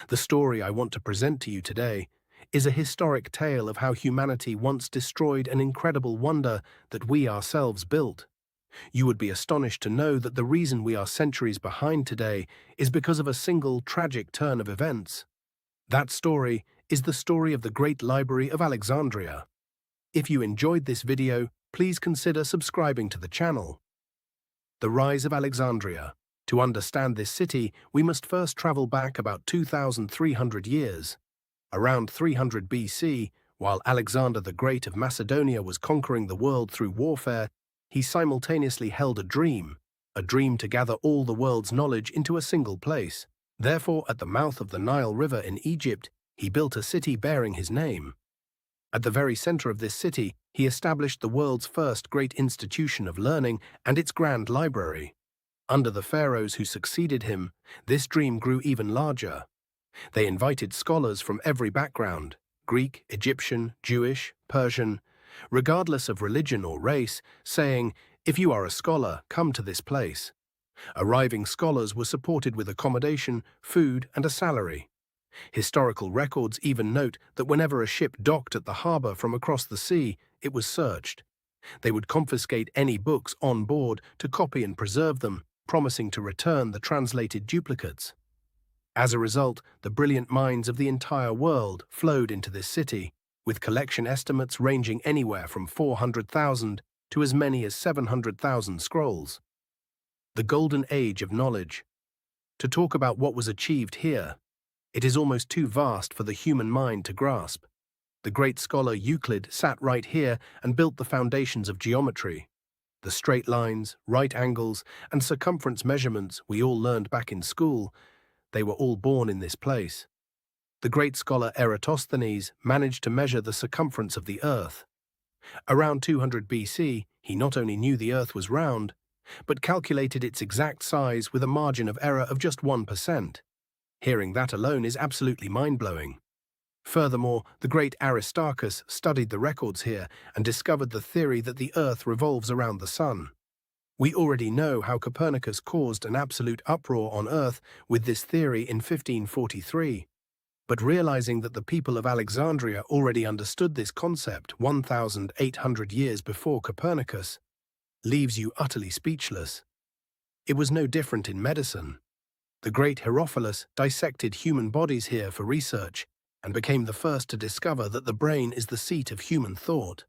The story I want to present to you today is a historic tale of how humanity once destroyed an incredible wonder that we ourselves built. You would be astonished to know that the reason we are centuries behind today is because of a single tragic turn of events. That story is the story of the Great Library of Alexandria. If you enjoyed this video, please consider subscribing to the channel. The rise of Alexandria. To understand this city, we must first travel back about 2,300 years. Around 300 BC, while Alexander the Great of Macedonia was conquering the world through warfare, he simultaneously held a dream to gather all the world's knowledge into a single place. Therefore, at the mouth of the Nile River in Egypt, he built a city bearing his name. At the very center of this city, he established the world's first great institution of learning and its grand library. Under the pharaohs who succeeded him, this dream grew even larger. They invited scholars from every background, Greek, Egyptian, Jewish, Persian, regardless of religion or race, saying, "If you are a scholar, come to this place." Arriving scholars were supported with accommodation, food, and a salary. Historical records even note that whenever a ship docked at the harbor from across the sea, it was searched. They would confiscate any books on board to copy and preserve them, promising to return the translated duplicates. As a result, the brilliant minds of the entire world flowed into this city, with collection estimates ranging anywhere from 400,000 to as many as 700,000 scrolls. The golden age of knowledge. To talk about what was achieved here, it is almost too vast for the human mind to grasp. The great scholar Euclid sat right here and built the foundations of geometry. The straight lines, right angles, and circumference measurements we all learned back in school, they were all born in this place. The great scholar Eratosthenes managed to measure the circumference of the Earth. Around 200 BC, he not only knew the Earth was round, but calculated its exact size with a margin of error of just 1%. Hearing that alone is absolutely mind-blowing. Furthermore, the great Aristarchus studied the records here and discovered the theory that the Earth revolves around the Sun. We already know how Copernicus caused an absolute uproar on Earth with this theory in 1543. But realizing that the people of Alexandria already understood this concept 1,800 years before Copernicus leaves you utterly speechless. It was no different in medicine. The great Herophilus dissected human bodies here for research and became the first to discover that the brain is the seat of human thought.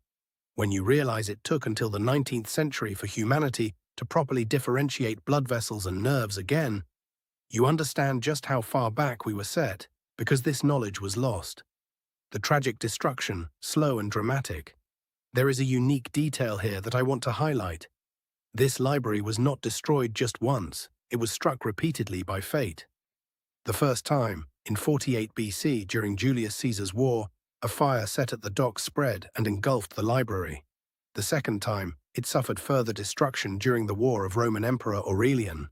When you realize it took until the 19th century for humanity to properly differentiate blood vessels and nerves again, you understand just how far back we were set, because this knowledge was lost. The tragic destruction, slow and dramatic. There is a unique detail here that I want to highlight. This library was not destroyed just once, it was struck repeatedly by fate. The first time, in 48 BC during Julius Caesar's war, a fire set at the docks spread and engulfed the library. The second time, it suffered further destruction during the war of Roman Emperor Aurelian.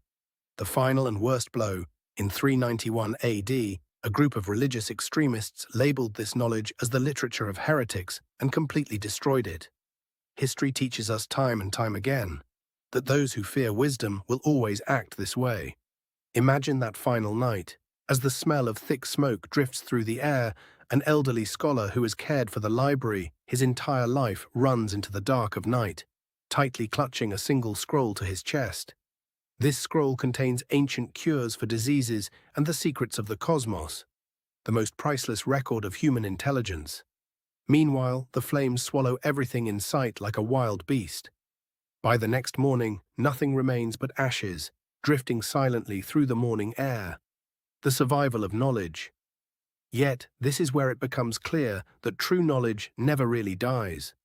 The final and worst blow, in 391 AD, a group of religious extremists labeled this knowledge as the literature of heretics and completely destroyed it. History teaches us time and time again that those who fear wisdom will always act this way. Imagine that final night. As the smell of thick smoke drifts through the air, an elderly scholar who has cared for the library his entire life runs into the dark of night, tightly clutching a single scroll to his chest. This scroll contains ancient cures for diseases and the secrets of the cosmos, the most priceless record of human intelligence. Meanwhile, the flames swallow everything in sight like a wild beast. By the next morning, nothing remains but ashes, drifting silently through the morning air. The survival of knowledge. Yet, this is where it becomes clear that true knowledge never really dies.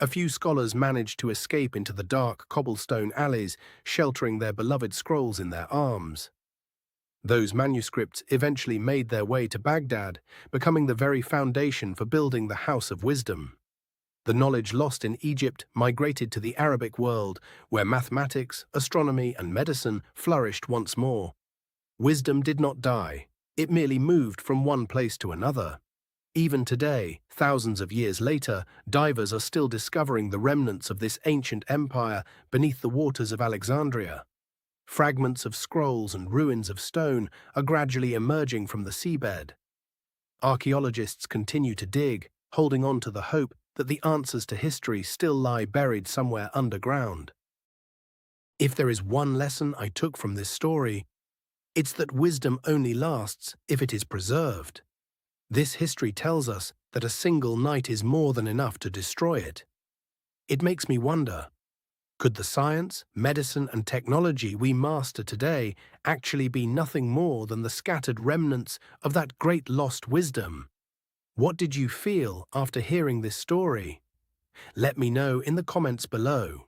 A few scholars manage to escape into the dark cobblestone alleys, sheltering their beloved scrolls in their arms. Those manuscripts eventually made their way to Baghdad, becoming the very foundation for building the House of Wisdom. The knowledge lost in Egypt migrated to the Arabic world, where mathematics, astronomy, and medicine flourished once more. Wisdom did not die, it merely moved from one place to another. Even today, thousands of years later, divers are still discovering the remnants of this ancient empire beneath the waters of Alexandria. Fragments of scrolls and ruins of stone are gradually emerging from the seabed. Archaeologists continue to dig, holding on to the hope that the answers to history still lie buried somewhere underground. If there is one lesson I took from this story, it's that wisdom only lasts if it is preserved. This history tells us that a single night is more than enough to destroy it. It makes me wonder, could the science, medicine, and technology we master today actually be nothing more than the scattered remnants of that great lost wisdom? What did you feel after hearing this story? Let me know in the comments below.